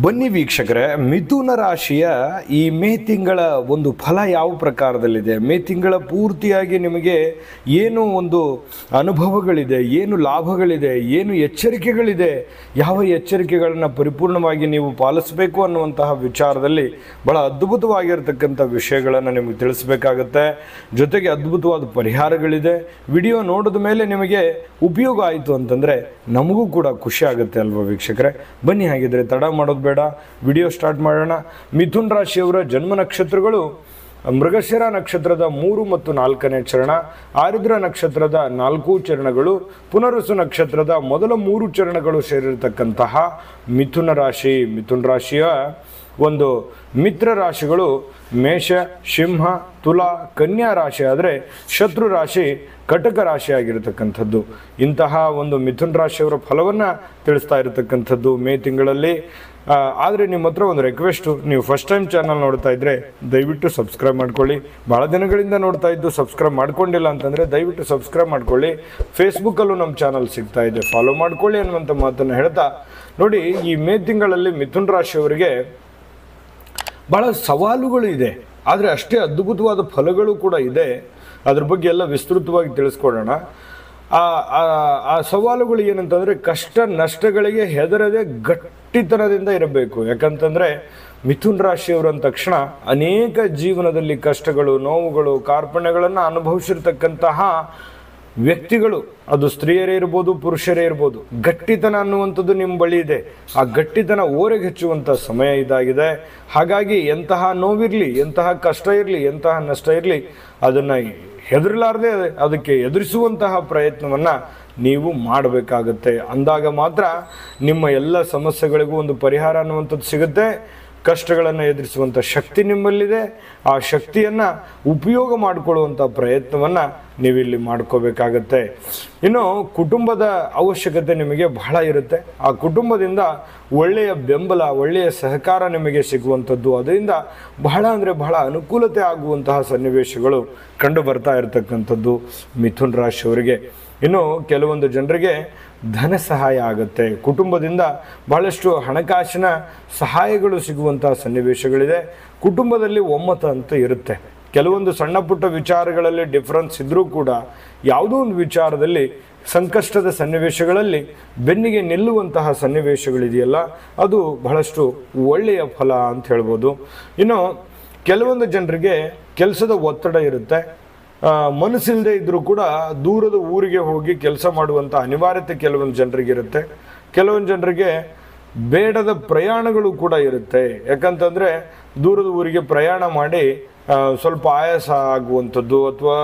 ಬನ್ನಿ ವೀಕ್ಷಕರೇ, ಮಿಥುನ ರಾಶಿಯ ಈ ಮೇ ತಿಂಗಳ ಒಂದು ಫಲ ಯಾವ ಪ್ರಕಾರದಲ್ಲಿದೆ, ಮೇ ತಿಂಗಳ ಪೂರ್ತಿಯಾಗಿ ನಿಮಗೆ ಏನು ಒಂದು ಅನುಭವಗಳಿದೆ, ಏನು ಲಾಭಗಳಿದೆ, ಏನು ಎಚ್ಚರಿಕೆಗಳಿದೆ, ಯಾವ ಎಚ್ಚರಿಕೆಗಳನ್ನು ಪರಿಪೂರ್ಣವಾಗಿ ನೀವು ಪಾಲಿಸಬೇಕು ಅನ್ನುವಂತಹ ವಿಚಾರದಲ್ಲಿ ಬಹಳ ಅದ್ಭುತವಾಗಿರ್ತಕ್ಕಂಥ ವಿಷಯಗಳನ್ನು ನಿಮಗೆ ತಿಳಿಸಬೇಕಾಗತ್ತೆ. ಜೊತೆಗೆ ಅದ್ಭುತವಾದ ಪರಿಹಾರಗಳಿದೆ. ವಿಡಿಯೋ ನೋಡಿದ ಮೇಲೆ ನಿಮಗೆ ಉಪಯೋಗ ಆಯಿತು ಅಂತಂದರೆ ನಮಗೂ ಕೂಡ ಖುಷಿ ಆಗುತ್ತೆ ಅಲ್ವಾ ವೀಕ್ಷಕರೇ. ಬನ್ನಿ, ಹಾಗಿದ್ರೆ ತಡ ಮಾಡೋದು ಬೇಡ, ವಿಡಿಯೋ ಸ್ಟಾರ್ಟ್ ಮಾಡೋಣ. ಮಿಥುನ್ ರಾಶಿಯವರ ಜನ್ಮ ನಕ್ಷತ್ರಗಳು ಮೃಗಶಿರ ನಕ್ಷತ್ರದ 3 ಮತ್ತು 4ನೇ ಚರಣ, ಆರಿದ್ರ ನಕ್ಷತ್ರದ 4 ಚರಣಗಳು, ಪುನರ್ವಸು ನಕ್ಷತ್ರದ ಮೊದಲ 3 ಚರಣಗಳು ಸೇರಿರತಕ್ಕಂತಹ ಮಿಥುನ ರಾಶಿ. ಮಿಥುನ ರಾಶಿಯ ಒಂದು ಮಿತ್ರ ರಾಶಿಗಳು ಮೇಷ, ಸಿಂಹ, ತುಲಾ, ಕನ್ಯಾ ರಾಶಿ ಆದರೆ ಶತ್ರು ರಾಶಿ ಕಟಕ ರಾಶಿ ಆಗಿರತಕ್ಕಂಥದ್ದು. ಇಂತಹ ಒಂದು ಮಿಥುನ್ ರಾಶಿಯವರ ಫಲವನ್ನು ತಿಳಿಸ್ತಾ ಇರತಕ್ಕಂಥದ್ದು ಮೇ ತಿಂಗಳಲ್ಲಿ. ಆದರೆ ನಿಮ್ಮ ಹತ್ರ ಒಂದು ರಿಕ್ವೆಸ್ಟು, ನೀವು ಫಸ್ಟ್ ಟೈಮ್ ಚಾನಲ್ ನೋಡ್ತಾ ಇದ್ದರೆ ದಯವಿಟ್ಟು ಸಬ್ಸ್ಕ್ರೈಬ್ ಮಾಡ್ಕೊಳ್ಳಿ. ಭಾಳ ದಿನಗಳಿಂದ ನೋಡ್ತಾ ಇದ್ದು ಸಬ್ಸ್ಕ್ರೈಬ್ ಮಾಡ್ಕೊಂಡಿಲ್ಲ ಅಂತಂದರೆ ದಯವಿಟ್ಟು ಸಬ್ಸ್ಕ್ರೈಬ್ ಮಾಡ್ಕೊಳ್ಳಿ. ಫೇಸ್ಬುಕ್ಕಲ್ಲೂ ನಮ್ಮ ಚಾನಲ್ ಸಿಗ್ತಾ ಇದೆ, ಫಾಲೋ ಮಾಡ್ಕೊಳ್ಳಿ ಅನ್ನುವಂಥ ಮಾತನ್ನು ಹೇಳ್ತಾ, ನೋಡಿ, ಈ ಮೇ ತಿಂಗಳಲ್ಲಿ ಮಿಥುನ್ ರಾಶಿಯವರಿಗೆ ಭಾಳ ಸವಾಲುಗಳು ಇದೆ, ಆದರೆ ಅಷ್ಟೇ ಅದ್ಭುತವಾದ ಫಲಗಳು ಕೂಡ ಇದೆ. ಅದ್ರ ಬಗ್ಗೆ ಎಲ್ಲ ವಿಸ್ತೃತವಾಗಿ ತಿಳಿಸ್ಕೊಡೋಣ. ಆ ಸವಾಲುಗಳು ಏನಂತಂದರೆ, ಕಷ್ಟ ನಷ್ಟಗಳಿಗೆ ಹೆದರದೆ ಗಟ್ಟಿತನದಿಂದ ಇರಬೇಕು. ಯಾಕಂತಂದರೆ ಮಿಥುನ್ ರಾಶಿಯವರು ಅಂದ ತಕ್ಷಣ ಅನೇಕ ಜೀವನದಲ್ಲಿ ಕಷ್ಟಗಳು, ನೋವುಗಳು, ಕಾರ್ಪಣ್ಯಗಳನ್ನು ಅನುಭವಿಸಿರ್ತಕ್ಕಂತಹ ವ್ಯಕ್ತಿಗಳು. ಅದು ಸ್ತ್ರೀಯರೇ ಇರ್ಬೋದು, ಪುರುಷರೇ ಇರ್ಬೋದು. ಗಟ್ಟಿತನ ಅನ್ನುವಂಥದ್ದು ನಿಮ್ಮ ಬಳಿ ಇದೆ. ಆ ಗಟ್ಟಿತನ ಓರೆಗೆ ಹೆಚ್ಚುವಂಥ ಸಮಯ ಇದಾಗಿದೆ. ಹಾಗಾಗಿ ಎಂತಹ ನೋವಿರಲಿ, ಎಂತಹ ಕಷ್ಟ ಇರಲಿ, ಎಂತಹ ನಷ್ಟ ಇರಲಿ, ಅದನ್ನು ಹೆದರಲಾರದೆ ಅದಕ್ಕೆ ಎದುರಿಸುವಂತಹ ಪ್ರಯತ್ನವನ್ನು ನೀವು ಮಾಡಬೇಕಾಗತ್ತೆ. ಅಂದಾಗ ಮಾತ್ರ ನಿಮ್ಮ ಎಲ್ಲ ಸಮಸ್ಯೆಗಳಿಗೂ ಒಂದು ಪರಿಹಾರ ಅನ್ನುವಂಥದ್ದು ಸಿಗುತ್ತೆ. ಕಷ್ಟಗಳನ್ನು ಎದುರಿಸುವಂಥ ಶಕ್ತಿ ನಿಮ್ಮಲ್ಲಿದೆ. ಆ ಶಕ್ತಿಯನ್ನು ಉಪಯೋಗ ಮಾಡಿಕೊಳ್ಳುವಂಥ ಪ್ರಯತ್ನವನ್ನು ನೀವಿಲ್ಲಿ ಮಾಡ್ಕೋಬೇಕಾಗತ್ತೆ. ಇನ್ನು ಕುಟುಂಬದ ಅವಶ್ಯಕತೆ ನಿಮಗೆ ಬಹಳ ಇರುತ್ತೆ. ಆ ಕುಟುಂಬದಿಂದ ಒಳ್ಳೆಯ ಬೆಂಬಲ, ಒಳ್ಳೆಯ ಸಹಕಾರ ನಿಮಗೆ ಸಿಗುವಂಥದ್ದು, ಅದರಿಂದ ಬಹಳ ಅಂದರೆ ಬಹಳ ಅನುಕೂಲತೆ ಆಗುವಂತಹ ಸನ್ನಿವೇಶಗಳು ಕಂಡು ಬರ್ತಾ ಇರತಕ್ಕಂಥದ್ದು ಮಿಥುನ್ ರಾಶಿಯವರಿಗೆ. ಇನ್ನು ಕೆಲವೊಂದು ಜನರಿಗೆ ಧನ ಸಹಾಯ ಆಗುತ್ತೆ. ಕುಟುಂಬದಿಂದ ಬಹಳಷ್ಟು ಹಣಕಾಸಿನ ಸಹಾಯಗಳು ಸಿಗುವಂತಹ ಸನ್ನಿವೇಶಗಳಿದೆ. ಕುಟುಂಬದಲ್ಲಿ ಒಮ್ಮತ ಅಂತ ಇರುತ್ತೆ. ಕೆಲವೊಂದು ಸಣ್ಣ ಪುಟ್ಟ ವಿಚಾರಗಳಲ್ಲಿ ಡಿಫ್ರೆನ್ಸ್ ಇದ್ದರೂ ಕೂಡ ಯಾವುದೋ ಒಂದು ವಿಚಾರದಲ್ಲಿ ಸಂಕಷ್ಟದ ಸನ್ನಿವೇಶಗಳಲ್ಲಿ ಬೆನ್ನಿಗೆ ನಿಲ್ಲುವಂತಹ ಸನ್ನಿವೇಶಗಳಿದೆಯಲ್ಲ, ಅದು ಬಹಳಷ್ಟು ಒಳ್ಳೆಯ ಫಲ ಅಂತ ಹೇಳ್ಬೋದು. ಇನ್ನು ಕೆಲವೊಂದು ಜನರಿಗೆ ಕೆಲಸದ ಒತ್ತಡ ಇರುತ್ತೆ. ಮನಸ್ಸಿಲ್ಲದೆ ಇದ್ದರೂ ಕೂಡ ದೂರದ ಊರಿಗೆ ಹೋಗಿ ಕೆಲಸ ಮಾಡುವಂಥ ಅನಿವಾರ್ಯತೆ ಕೆಲವೊಂದು ಜನರಿಗಿರುತ್ತೆ. ಕೆಲವೊಂದು ಜನರಿಗೆ ಬೇಡದ ಪ್ರಯಾಣಗಳು ಕೂಡ ಇರುತ್ತೆ. ಯಾಕಂತಂದರೆ ದೂರದ ಊರಿಗೆ ಪ್ರಯಾಣ ಮಾಡಿ ಸ್ವಲ್ಪ ಆಯಾಸ ಆಗುವಂಥದ್ದು ಅಥವಾ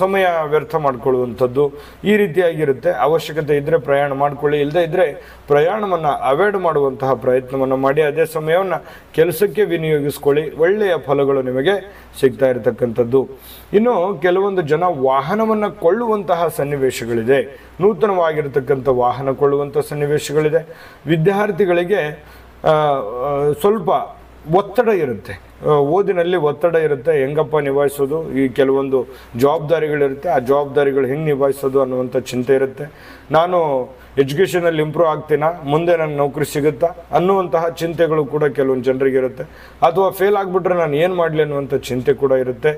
ಸಮಯ ವ್ಯರ್ಥ ಮಾಡಿಕೊಳ್ಳುವಂಥದ್ದು ಈ ರೀತಿಯಾಗಿರುತ್ತೆ. ಅವಶ್ಯಕತೆ ಇದ್ದರೆ ಪ್ರಯಾಣ ಮಾಡಿಕೊಳ್ಳಿ, ಇಲ್ಲದೇ ಇದ್ದರೆ ಪ್ರಯಾಣವನ್ನು ಅವಾಯ್ಡ್ ಮಾಡುವಂತಹ ಪ್ರಯತ್ನವನ್ನು ಮಾಡಿ ಅದೇ ಸಮಯವನ್ನು ಕೆಲಸಕ್ಕೆ ವಿನಿಯೋಗಿಸ್ಕೊಳ್ಳಿ. ಒಳ್ಳೆಯ ಫಲಗಳು ನಿಮಗೆ ಸಿಗ್ತಾ ಇರತಕ್ಕಂಥದ್ದು. ಇನ್ನು ಕೆಲವೊಂದು ಜನ ವಾಹನವನ್ನು ಕೊಳ್ಳುವಂತಹ ಸನ್ನಿವೇಶಗಳಿದೆ. ನೂತನವಾಗಿರ್ತಕ್ಕಂಥ ವಾಹನ ಕೊಳ್ಳುವಂಥ ಸನ್ನಿವೇಶಗಳಿದೆ. ವಿದ್ಯಾರ್ಥಿಗಳಿಗೆ ಸ್ವಲ್ಪ ಒತ್ತಡ ಇರುತ್ತೆ, ಓದಿನಲ್ಲಿ ಒತ್ತಡ ಇರುತ್ತೆ. ಹೆಂಗಪ್ಪ ನಿಭಾಯಿಸೋದು, ಈ ಕೆಲವೊಂದು ಜವಾಬ್ದಾರಿಗಳಿರುತ್ತೆ, ಆ ಜವಾಬ್ದಾರಿಗಳು ಹೆಂಗೆ ನಿಭಾಯಿಸೋದು ಅನ್ನುವಂಥ ಚಿಂತೆ ಇರುತ್ತೆ. ನಾನು ಎಜುಕೇಷನಲ್ಲಿ ಇಂಪ್ರೂವ್ ಆಗ್ತೀನಾ, ಮುಂದೆ ನನಗೆ ನೌಕರಿ ಸಿಗುತ್ತಾ ಅನ್ನುವಂತಹ ಚಿಂತೆಗಳು ಕೂಡ ಕೆಲವೊಂದು ಜನರಿಗಿರುತ್ತೆ. ಅಥವಾ ಫೇಲ್ ಆಗಿಬಿಟ್ರೆ ನಾನು ಏನು ಮಾಡಲಿ ಅನ್ನುವಂಥ ಚಿಂತೆ ಕೂಡ ಇರುತ್ತೆ.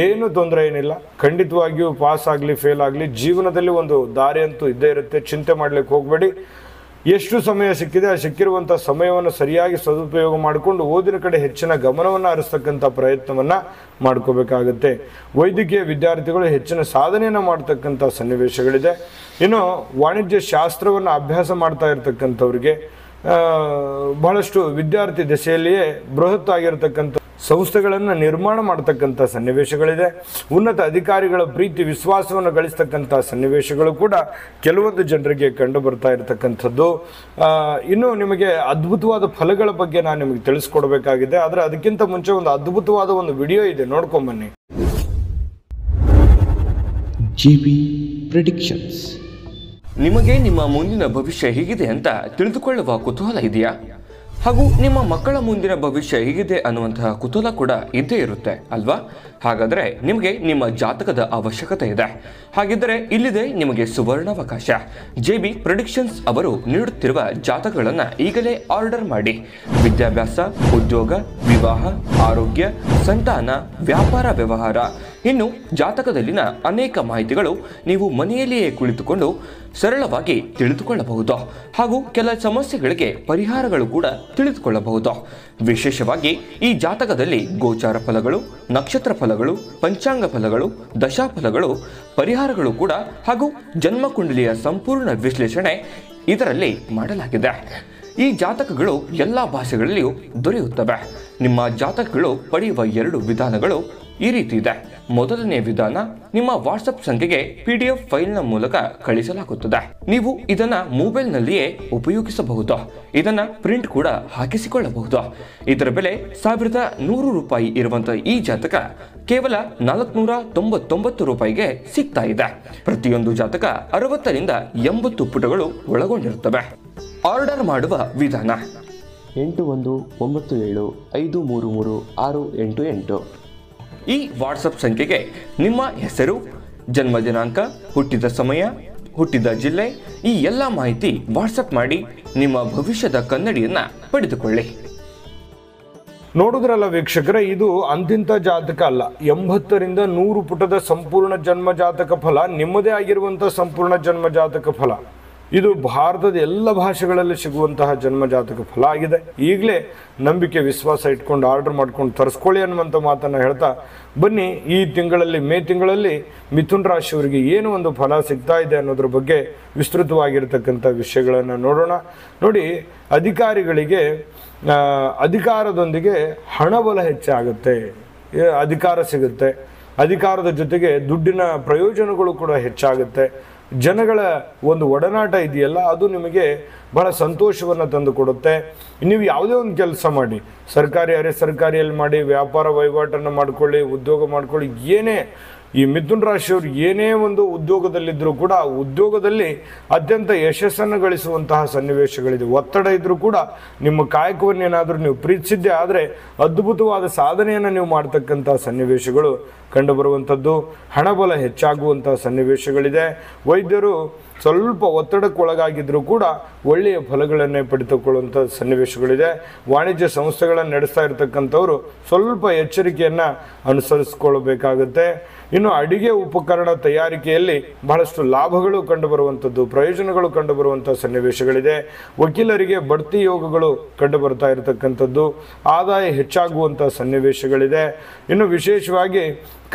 ಏನೂ ತೊಂದರೆ ಏನಿಲ್ಲ, ಖಂಡಿತವಾಗಿಯೂ ಪಾಸ್ ಆಗಲಿ ಫೇಲ್ ಆಗಲಿ ಜೀವನದಲ್ಲಿ ಒಂದು ದಾರಿ ಅಂತೂ ಇದ್ದೇ ಇರುತ್ತೆ. ಚಿಂತೆ ಮಾಡಲಿಕ್ಕೆ ಹೋಗಬೇಡಿ. ಎಷ್ಟು ಸಮಯ ಸಿಕ್ಕಿದೆ ಆ ಸಿಕ್ಕಿರುವಂಥ ಸಮಯವನ್ನು ಸರಿಯಾಗಿ ಸದುಪಯೋಗ ಮಾಡಿಕೊಂಡು ಓದಿನ ಕಡೆ ಹೆಚ್ಚಿನ ಗಮನವನ್ನು ಹರಿಸ್ತಕ್ಕಂಥ ಪ್ರಯತ್ನವನ್ನು ಮಾಡ್ಕೋಬೇಕಾಗತ್ತೆ. ವೈದ್ಯಕೀಯ ವಿದ್ಯಾರ್ಥಿಗಳು ಹೆಚ್ಚಿನ ಸಾಧನೆಯನ್ನು ಮಾಡ್ತಕ್ಕಂಥ ಸನ್ನಿವೇಶಗಳಿದೆ. ಇನ್ನು ವಾಣಿಜ್ಯ ಶಾಸ್ತ್ರವನ್ನು ಅಭ್ಯಾಸ ಮಾಡ್ತಾ ಇರ್ತಕ್ಕಂಥವ್ರಿಗೆ ಬಹಳಷ್ಟು ವಿದ್ಯಾರ್ಥಿ ದಶೆಯಲ್ಲಿಯೇ ಬೃಹತ್ ಆಗಿರತಕ್ಕಂಥ ಸಂಸ್ಥೆಗಳನ್ನು ನಿರ್ಮಾಣ ಮಾಡ್ತಕ್ಕಂಥ ಸನ್ನಿವೇಶಗಳಿದೆ. ಉನ್ನತ ಅಧಿಕಾರಿಗಳ ಪ್ರೀತಿ ವಿಶ್ವಾಸವನ್ನು ಗಳಿಸ್ತಕ್ಕಂಥ ಸನ್ನಿವೇಶಗಳು ಕೂಡ ಕೆಲವೊಂದು ಜನರಿಗೆ ಕಂಡು ಬರ್ತಾ ಇರತಕ್ಕಂಥದ್ದು. ಇನ್ನು ನಿಮಗೆ ಅದ್ಭುತವಾದ ಫಲಗಳ ಬಗ್ಗೆ ನಾನು ನಿಮಗೆ ತಿಳಿಸ್ಕೊಡ್ಬೇಕಾಗಿದೆ. ಆದರೆ ಅದಕ್ಕಿಂತ ಮುಂಚೆ ಒಂದು ಅದ್ಭುತವಾದ ಒಂದು ವಿಡಿಯೋ ಇದೆ, ನೋಡ್ಕೊಂಬನ್ನಿ. GB Predictions. ನಿಮಗೆ ನಿಮ್ಮ ಮುಂದಿನ ಭವಿಷ್ಯ ಹೇಗಿದೆ ಅಂತ ತಿಳಿದುಕೊಳ್ಳುವ ಕುತೂಹಲ ಇದೆಯಾ? ಹಾಗೂ ನಿಮ್ಮ ಮಕ್ಕಳ ಮುಂದಿನ ಭವಿಷ್ಯ ಹೇಗಿದೆ ಅನ್ನುವಂತಹ ಕುತೂಹಲ ಕೂಡ ಇದ್ದೇ ಇರುತ್ತೆ ಅಲ್ವಾ? ಹಾಗಾದರೆ ನಿಮಗೆ ನಿಮ್ಮ ಜಾತಕದ ಅವಶ್ಯಕತೆ ಇದೆ. ಹಾಗಿದ್ದರೆ ಇಲ್ಲಿದೆ ನಿಮಗೆ ಸುವರ್ಣಾವಕಾಶ. JB ಪ್ರೆಡಿಕ್ಷನ್ಸ್ ಅವರು ನೀಡುತ್ತಿರುವ ಜಾತಕಗಳನ್ನು ಈಗಲೇ ಆರ್ಡರ್ ಮಾಡಿ. ವಿದ್ಯಾಭ್ಯಾಸ, ಉದ್ಯೋಗ, ವಿವಾಹ, ಆರೋಗ್ಯ, ಸಂತಾನ, ವ್ಯಾಪಾರ ವ್ಯವಹಾರ, ಇನ್ನು ಜಾತಕದಲ್ಲಿನ ಅನೇಕ ಮಾಹಿತಿಗಳು ನೀವು ಮನೆಯಲ್ಲಿಯೇ ಕುಳಿತುಕೊಂಡು ಸರಳವಾಗಿ ತಿಳಿದುಕೊಳ್ಳಬಹುದು. ಹಾಗೂ ಕೆಲ ಸಮಸ್ಯೆಗಳಿಗೆ ಪರಿಹಾರಗಳು ಕೂಡ ತಿಳಿದುಕೊಳ್ಳಬಹುದು. ವಿಶೇಷವಾಗಿ ಈ ಜಾತಕದಲ್ಲಿ ಗೋಚಾರ ಫಲಗಳು, ನಕ್ಷತ್ರ ಫಲಗಳು, ಪಂಚಾಂಗ ಫಲಗಳು, ದಶಾಫಲಗಳು, ಪರಿಹಾರಗಳು ಕೂಡ ಹಾಗೂ ಜನ್ಮಕುಂಡಲಿಯ ಸಂಪೂರ್ಣ ವಿಶ್ಲೇಷಣೆ ಇದರಲ್ಲಿ ಮಾಡಲಾಗಿದೆ. ಈ ಜಾತಕಗಳು ಎಲ್ಲ ಭಾಷೆಗಳಲ್ಲಿಯೂ ದೊರೆಯುತ್ತವೆ. ನಿಮ್ಮ ಜಾತಕಗಳು ಪಡೆಯುವ 2 ವಿಧಾನಗಳು ಈ ರೀತಿ ಇದೆ. ಮೊದಲನೇ ವಿಧಾನ, ನಿಮ್ಮ ವಾಟ್ಸಪ್ ಸಂಖ್ಯೆಗೆ PDF ಫೈಲ್ನ ಮೂಲಕ ಕಳಿಸಲಾಗುತ್ತದೆ. ನೀವು ಇದನ್ನ ಮೊಬೈಲ್ನಲ್ಲಿಯೇ ಉಪಯೋಗಿಸಬಹುದು. ಇದನ್ನ ಪ್ರಿಂಟ್ ಕೂಡ ಹಾಕಿಸಿಕೊಳ್ಳಬಹುದು. ಇದರ ಬೆಲೆ 1100 ರೂಪಾಯಿ ಇರುವಂತಹ ಈ ಜಾತಕ ಕೇವಲ 499 ರೂಪಾಯಿಗೆ ಸಿಗ್ತಾ ಇದೆ. ಪ್ರತಿಯೊಂದು ಜಾತಕ 60 ರಿಂದ 80 ಪುಟಗಳು ಒಳಗೊಂಡಿರುತ್ತವೆ. ಆರ್ಡರ್ ಮಾಡುವ ವಿಧಾನ 8197533688. ಈ ವಾಟ್ಸಪ್ ಸಂಖ್ಯೆಗೆ ನಿಮ್ಮ ಹೆಸರು, ಜನ್ಮ ದಿನಾಂಕ, ಹುಟ್ಟಿದ ಸಮಯ, ಹುಟ್ಟಿದ ಜಿಲ್ಲೆ, ಈ ಎಲ್ಲ ಮಾಹಿತಿ ವಾಟ್ಸಪ್ ಮಾಡಿ ನಿಮ್ಮ ಭವಿಷ್ಯದ ಕನ್ನಡಿಯನ್ನ ಪಡೆದುಕೊಳ್ಳಿ. ನೋಡಿದ್ರಲ್ಲ ವೀಕ್ಷಕರೇ, ಇದು ಅಂತಿಂತ ಜಾತಕ ಅಲ್ಲ. 80 ರಿಂದ 100 ಪುಟದ ಸಂಪೂರ್ಣ ಜನ್ಮ ಜಾತಕ ಫಲ, ನಿಮ್ಮದೇ ಆಗಿರುವಂತಹ ಸಂಪೂರ್ಣ ಜನ್ಮ ಜಾತಕ ಫಲ. ಇದು ಭಾರತದ ಎಲ್ಲ ಭಾಷೆಗಳಲ್ಲಿ ಸಿಗುವಂತಹ ಜನ್ಮ ಜಾತಕ ಫಲ ಆಗಿದೆ. ಈಗಲೇ ನಂಬಿಕೆ ವಿಶ್ವಾಸ ಇಟ್ಕೊಂಡು ಆರ್ಡರ್ ಮಾಡ್ಕೊಂಡು ತರಿಸ್ಕೊಳ್ಳಿ ಅನ್ನುವಂಥ ಮಾತನ್ನು ಹೇಳ್ತಾ ಬನ್ನಿ, ಈ ತಿಂಗಳಲ್ಲಿ ಮೇ ತಿಂಗಳಲ್ಲಿ ಮಿಥುನ್ ರಾಶಿಯವರಿಗೆ ಏನು ಒಂದು ಫಲ ಸಿಗ್ತಾ ಇದೆ ಅನ್ನೋದ್ರ ಬಗ್ಗೆ ವಿಸ್ತೃತವಾಗಿರ್ತಕ್ಕಂಥ ವಿಷಯಗಳನ್ನು ನೋಡೋಣ. ನೋಡಿ, ಅಧಿಕಾರಿಗಳಿಗೆ ಅಧಿಕಾರದೊಂದಿಗೆ ಹಣಬಲ ಹೆಚ್ಚಾಗುತ್ತೆ, ಅಧಿಕಾರ ಸಿಗುತ್ತೆ. ಅಧಿಕಾರದ ಜೊತೆಗೆ ದುಡ್ಡಿನ ಪ್ರಯೋಜನಗಳು ಕೂಡ ಹೆಚ್ಚಾಗುತ್ತೆ. ಜನಗಳ ಒಂದು ಒಡನಾಟ ಇದೆಯಲ್ಲ, ಅದು ನಿಮಗೆ ಬಹಳ ಸಂತೋಷವನ್ನು ತಂದು ಕೊಡುತ್ತೆ. ನೀವು ಯಾವುದೇ ಒಂದು ಕೆಲಸ ಮಾಡಿ, ಸರ್ಕಾರಿ ಅರೆ ಸರ್ಕಾರಿಯಲ್ಲಿ ಮಾಡಿ, ವ್ಯಾಪಾರ ವಹಿವಾಟನ್ನು ಮಾಡ್ಕೊಳ್ಳಿ, ಉದ್ಯೋಗ ಮಾಡ್ಕೊಳ್ಳಿ, ಏನೇ ಈ ಮಿಥುನ್ ರಾಶಿಯವರು ಏನೇ ಒಂದು ಉದ್ಯೋಗದಲ್ಲಿದ್ದರೂ ಕೂಡ ಆ ಉದ್ಯೋಗದಲ್ಲಿ ಅತ್ಯಂತ ಯಶಸ್ಸನ್ನು ಗಳಿಸುವಂತಹ ಸನ್ನಿವೇಶಗಳಿದೆ. ಒತ್ತಡ ಇದ್ದರೂ ಕೂಡ ನಿಮ್ಮ ಕಾಯಕವನ್ನೇನಾದರೂ ನೀವು ಪ್ರೀತಿಸಿದ್ದೇ ಆದರೆ ಅದ್ಭುತವಾದ ಸಾಧನೆಯನ್ನು ನೀವು ಮಾಡ್ತಕ್ಕಂಥ ಸನ್ನಿವೇಶಗಳು ಕಂಡುಬರುವಂಥದ್ದು. ಹಣಬಲ ಹೆಚ್ಚಾಗುವಂತಹ ಸನ್ನಿವೇಶಗಳಿದೆ. ವೈದ್ಯರು ಸ್ವಲ್ಪ ಒತ್ತಡಕ್ಕೊಳಗಾಗಿದ್ದರೂ ಕೂಡ ಒಳ್ಳೆಯ ಫಲಗಳನ್ನೇ ಪಡೆದುಕೊಳ್ಳುವಂಥ ಸನ್ನಿವೇಶಗಳಿದೆ. ವಾಣಿಜ್ಯ ಪ್ರಯತ್ನಗಳನ್ನು ನಡೆಸ್ತಾ ಇರತಕ್ಕಂಥವರು ಸ್ವಲ್ಪ ಎಚ್ಚರಿಕೆಯನ್ನು ಅನುಸರಿಸಿಕೊಳ್ಳಬೇಕಾಗುತ್ತೆ. ಇನ್ನು ಅಡಿಗೆ ಉಪಕರಣ ತಯಾರಿಕೆಯಲ್ಲಿ ಬಹಳಷ್ಟು ಲಾಭಗಳು ಕಂಡುಬರುವಂಥದ್ದು, ಪ್ರಯೋಜನಗಳು ಕಂಡುಬರುವಂಥ ಸನ್ನಿವೇಶಗಳಿದೆ. ವಕೀಲರಿಗೆ ಬಡ್ತಿ ಯೋಗಗಳು ಕಂಡುಬರ್ತಾ ಇರತಕ್ಕಂಥದ್ದು, ಆದಾಯ ಹೆಚ್ಚಾಗುವಂಥ ಸನ್ನಿವೇಶಗಳಿದೆ. ಇನ್ನು ವಿಶೇಷವಾಗಿ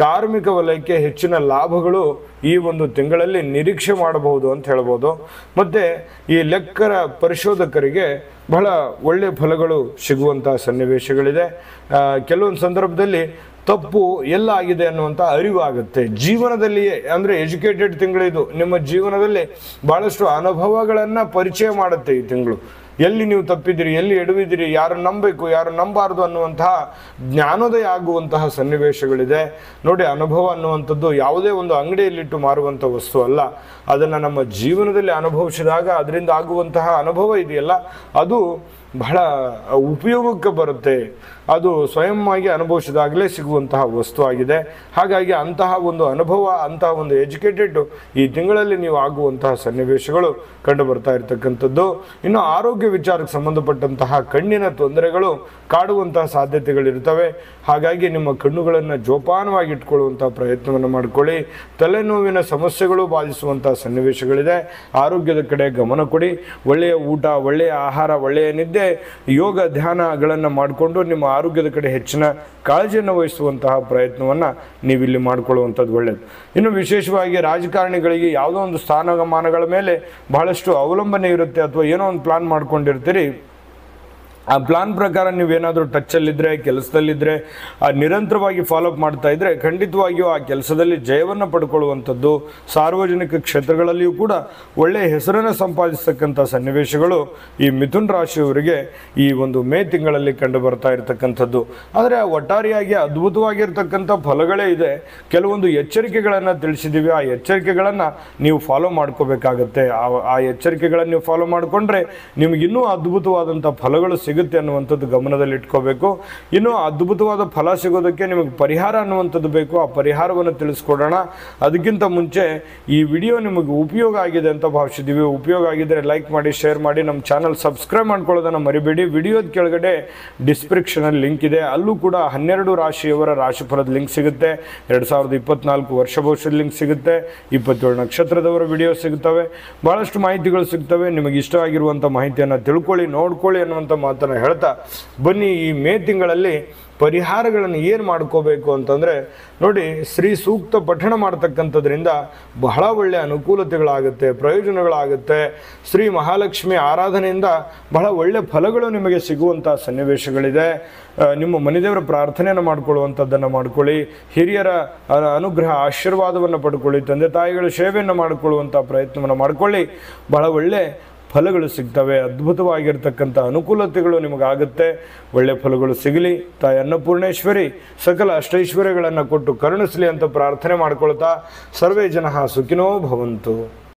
ಕಾರ್ಮಿಕ ವಲಯಕ್ಕೆ ಹೆಚ್ಚಿನ ಲಾಭಗಳು ಈ ಒಂದು ತಿಂಗಳಲ್ಲಿ ನಿರೀಕ್ಷೆ ಮಾಡಬಹುದು ಅಂತ ಹೇಳ್ಬೋದು. ಮತ್ತು ಈ ಲೆಕ್ಕರ ಪರಿಶೋಧಕರಿಗೆ ಬಹಳ ಒಳ್ಳೆಯ ಫಲಗಳು ಸಿಗುವಂಥ ಸನ್ನಿವೇಶಗಳಿದೆ. ಕೆಲವೊಂದು ಸಂದರ್ಭದಲ್ಲಿ ತಪ್ಪು ಎಲ್ಲ ಆಗಿದೆ ಅನ್ನುವಂಥ ಅರಿವಾಗುತ್ತೆ ಜೀವನದಲ್ಲಿಯೇ. ಅಂದರೆ ಎಜುಕೇಟೆಡ್ ತಿಂಗಳಿದು, ನಿಮ್ಮ ಜೀವನದಲ್ಲಿ ಭಾಳಷ್ಟು ಅನುಭವಗಳನ್ನು ಪರಿಚಯ ಮಾಡುತ್ತೆ ಈ ತಿಂಗಳು. ಎಲ್ಲಿ ನೀವು ತಪ್ಪಿದ್ದೀರಿ, ಎಲ್ಲಿ ಎಡವಿದ್ದೀರಿ, ಯಾರು ನಂಬಬೇಕು, ಯಾರು ನಂಬಾರ್ದು ಅನ್ನುವಂತಹ ಜ್ಞಾನೋದಯ ಆಗುವಂತಹ ಸನ್ನಿವೇಶಗಳಿದೆ. ನೋಡಿ, ಅನುಭವ ಅನ್ನುವಂಥದ್ದು ಯಾವುದೇ ಒಂದು ಅಂಗಡಿಯಲ್ಲಿಟ್ಟು ಮಾರುವಂಥ ವಸ್ತು ಅಲ್ಲ. ಅದನ್ನು ನಮ್ಮ ಜೀವನದಲ್ಲಿ ಅನುಭವಿಸಿದಾಗ ಅದರಿಂದ ಆಗುವಂತಹ ಅನುಭವ ಇದೆಯಲ್ಲ, ಅದು ಬಹಳ ಉಪಯೋಗಕ್ಕೆ ಬರುತ್ತೆ. ಅದು ಸ್ವಯಂವಾಗಿ ಅನುಭವಿಸಿದಾಗಲೇ ಸಿಗುವಂತಹ ವಸ್ತು ಆಗಿದೆ. ಹಾಗಾಗಿ ಅಂತಹ ಒಂದು ಅನುಭವ, ಅಂತಹ ಒಂದು ಎಜುಕೇಟೆಡ್ ಈ ತಿಂಗಳಲ್ಲಿ ನೀವು ಆಗುವಂತಹ ಸನ್ನಿವೇಶಗಳು ಕಂಡು ಬರ್ತಾ ಇರತಕ್ಕಂಥದ್ದು. ಇನ್ನು ಆರೋಗ್ಯ ವಿಚಾರಕ್ಕೆ ಸಂಬಂಧಪಟ್ಟಂತಹ ಕಣ್ಣಿನ ತೊಂದರೆಗಳು ಕಾಡುವಂತಹ ಸಾಧ್ಯತೆಗಳಿರ್ತವೆ. ಹಾಗಾಗಿ ನಿಮ್ಮ ಕಣ್ಣುಗಳನ್ನು ಜೋಪಾನವಾಗಿ ಇಟ್ಕೊಳ್ಳುವಂತಹ ಪ್ರಯತ್ನವನ್ನು ಮಾಡಿಕೊಳ್ಳಿ. ತಲೆನೋವಿನ ಸಮಸ್ಯೆಗಳು ಬಾಧಿಸುವಂತಹ ಸನ್ನಿವೇಶಗಳಿದೆ. ಆರೋಗ್ಯದ ಕಡೆ ಗಮನ ಕೊಡಿ. ಒಳ್ಳೆಯ ಊಟ, ಒಳ್ಳೆಯ ಆಹಾರ, ಒಳ್ಳೆಯ ನಿದ್ದೆ, ಯೋಗ, ಧ್ಯಾನಗಳನ್ನು ಮಾಡಿಕೊಂಡು ನಿಮ್ಮ ಆರೋಗ್ಯದ ಕಡೆ ಹೆಚ್ಚಿನ ಕಾಳಜಿಯನ್ನು ವಹಿಸುವಂತಹ ಪ್ರಯತ್ನವನ್ನು ನೀವಿಲ್ಲಿ ಮಾಡಿಕೊಳ್ಳುವಂಥದ್ದು ಒಳ್ಳೆಯದು. ಇನ್ನು ವಿಶೇಷವಾಗಿ ರಾಜಕಾರಣಿಗಳಿಗೆ ಯಾವುದೋ ಒಂದು ಸ್ಥಾನಮಾನಗಳ ಮೇಲೆ ಬಹಳಷ್ಟು ಅವಲಂಬನೆ ಇರುತ್ತೆ. ಅಥವಾ ಏನೋ ಒಂದು ಪ್ಲಾನ್ ಮಾಡ್ಕೊಂಡಿರ್ತೀರಿ, ಆ ಪ್ಲಾನ್ ಪ್ರಕಾರ ನೀವೇನಾದರೂ ಟಚ್ಚಲ್ಲಿದ್ದರೆ, ಕೆಲಸದಲ್ಲಿದ್ದರೆ, ನಿರಂತರವಾಗಿ ಫಾಲೋಅಪ್ ಮಾಡ್ತಾ ಇದ್ದರೆ ಖಂಡಿತವಾಗಿಯೂ ಆ ಕೆಲಸದಲ್ಲಿ ಜಯವನ್ನು ಪಡ್ಕೊಳ್ಳುವಂಥದ್ದು, ಸಾರ್ವಜನಿಕ ಕ್ಷೇತ್ರಗಳಲ್ಲಿಯೂ ಕೂಡ ಒಳ್ಳೆಯ ಹೆಸರನ್ನು ಸಂಪಾದಿಸ್ತಕ್ಕಂಥ ಸನ್ನಿವೇಶಗಳು ಈ ಮಿಥುನ್ ರಾಶಿಯವರಿಗೆ ಈ ಒಂದು ಮೇ ತಿಂಗಳಲ್ಲಿ ಕಂಡು ಬರ್ತಾ ಇರತಕ್ಕಂಥದ್ದು. ಆದರೆ ಒಟ್ಟಾರೆಯಾಗಿ ಅದ್ಭುತವಾಗಿರ್ತಕ್ಕಂಥ ಫಲಗಳೇ ಇದೆ. ಕೆಲವೊಂದು ಎಚ್ಚರಿಕೆಗಳನ್ನು ತಿಳಿಸಿದ್ದೀವಿ. ಆ ಎಚ್ಚರಿಕೆಗಳನ್ನು ನೀವು ಫಾಲೋ ಮಾಡ್ಕೋಬೇಕಾಗತ್ತೆ. ಆ ಎಚ್ಚರಿಕೆಗಳನ್ನು ನೀವು ಫಾಲೋ ಮಾಡಿಕೊಂಡ್ರೆ ನಿಮಗಿನ್ನೂ ಅದ್ಭುತವಾದಂಥ ಫಲಗಳು ಸಿಗುತ್ತೆ ಅನ್ನುವಂಥದ್ದು ಗಮನದಲ್ಲಿ ಇಟ್ಕೋಬೇಕು. ಇನ್ನು ಅದ್ಭುತವಾದ ಫಲ ಸಿಗೋದಕ್ಕೆ ನಿಮಗೆ ಪರಿಹಾರ ಅನ್ನುವಂಥದ್ದು ಬೇಕು. ಆ ಪರಿಹಾರವನ್ನು ತಿಳಿಸ್ಕೊಡೋಣ. ಅದಕ್ಕಿಂತ ಮುಂಚೆ ಈ ವಿಡಿಯೋ ನಿಮಗೆ ಉಪಯೋಗ ಆಗಿದೆ ಅಂತ ಭಾವಿಸಿದ್ದೀವಿ. ಉಪಯೋಗ ಆಗಿದ್ದರೆ ಲೈಕ್ ಮಾಡಿ, ಶೇರ್ ಮಾಡಿ, ನಮ್ಮ ಚಾನಲ್ ಸಬ್ಸ್ಕ್ರೈಬ್ ಮಾಡ್ಕೊಳ್ಳೋದನ್ನು ಮರಿಬೇಡಿ. ವಿಡಿಯೋದ ಕೆಳಗಡೆ ಡಿಸ್ಕ್ರಿಪ್ಷನಲ್ಲಿ ಲಿಂಕ್ ಇದೆ, ಅಲ್ಲೂ ಕೂಡ 12 ರಾಶಿಯವರ ರಾಶಿಫಲದ ಲಿಂಕ್ ಸಿಗುತ್ತೆ. 2024 ವರ್ಷ ಭವಿಷ್ಯದ ಲಿಂಕ್ ಸಿಗುತ್ತೆ. 27 ನಕ್ಷತ್ರದವರ ವಿಡಿಯೋ ಸಿಗುತ್ತವೆ. ಬಹಳಷ್ಟು ಮಾಹಿತಿಗಳು ಸಿಗ್ತವೆ. ನಿಮಗೆ ಇಷ್ಟವಾಗಿರುವಂಥ ಮಾಹಿತಿಯನ್ನು ತಿಳ್ಕೊಳ್ಳಿ, ನೋಡ್ಕೊಳ್ಳಿ ಅನ್ನುವಂಥ ಮಾತನ್ನು ಹೇಳ್ತಾ ಬನ್ನಿ. ಈ ಮೇ ತಿಂಗಳಲ್ಲಿ ಪರಿಹಾರಗಳನ್ನು ಏನು ಮಾಡ್ಕೋಬೇಕು ಅಂತಂದರೆ ನೋಡಿ, ಶ್ರೀ ಸೂಕ್ತ ಪಠಣ ಮಾಡ್ತಕ್ಕಂಥದ್ರಿಂದ ಬಹಳ ಒಳ್ಳೆಯ ಅನುಕೂಲತೆಗಳಾಗುತ್ತೆ, ಪ್ರಯೋಜನಗಳಾಗುತ್ತೆ. ಶ್ರೀ ಮಹಾಲಕ್ಷ್ಮಿ ಆರಾಧನೆಯಿಂದ ಬಹಳ ಒಳ್ಳೆಯ ಫಲಗಳು ನಿಮಗೆ ಸಿಗುವಂಥ ಸನ್ನಿವೇಶಗಳಿದೆ. ನಿಮ್ಮ ಮನೆದೇವರ ಪ್ರಾರ್ಥನೆಯನ್ನು ಮಾಡ್ಕೊಳ್ಳುವಂಥದ್ದನ್ನು ಮಾಡ್ಕೊಳ್ಳಿ. ಹಿರಿಯರ ಅನುಗ್ರಹ ಆಶೀರ್ವಾದವನ್ನು ಪಡ್ಕೊಳ್ಳಿ. ತಂದೆ ತಾಯಿಗಳ ಸೇವೆಯನ್ನು ಮಾಡಿಕೊಳ್ಳುವಂಥ ಪ್ರಯತ್ನವನ್ನು ಮಾಡ್ಕೊಳ್ಳಿ. ಬಹಳ ಒಳ್ಳೆ ಫಲಗಳು ಸಿಗ್ತವೆ. ಅದ್ಭುತವಾಗಿರ್ತಕ್ಕಂಥ ಅನುಕೂಲತೆಗಳು ನಿಮಗಾಗುತ್ತೆ. ಒಳ್ಳೆ ಫಲಗಳು ಸಿಗಲಿ. ತಾಯಿ ಅನ್ನಪೂರ್ಣೇಶ್ವರಿ ಸಕಲ ಅಷ್ಟೈಶ್ವರ್ಯಗಳನ್ನು ಕೊಟ್ಟು ಕರುಣಿಸಲಿ ಅಂತ ಪ್ರಾರ್ಥನೆ ಮಾಡ್ಕೊಳ್ತಾ ಸರ್ವೇ ಜನಃ ಸುಖಿನೋ ಭವಂತು.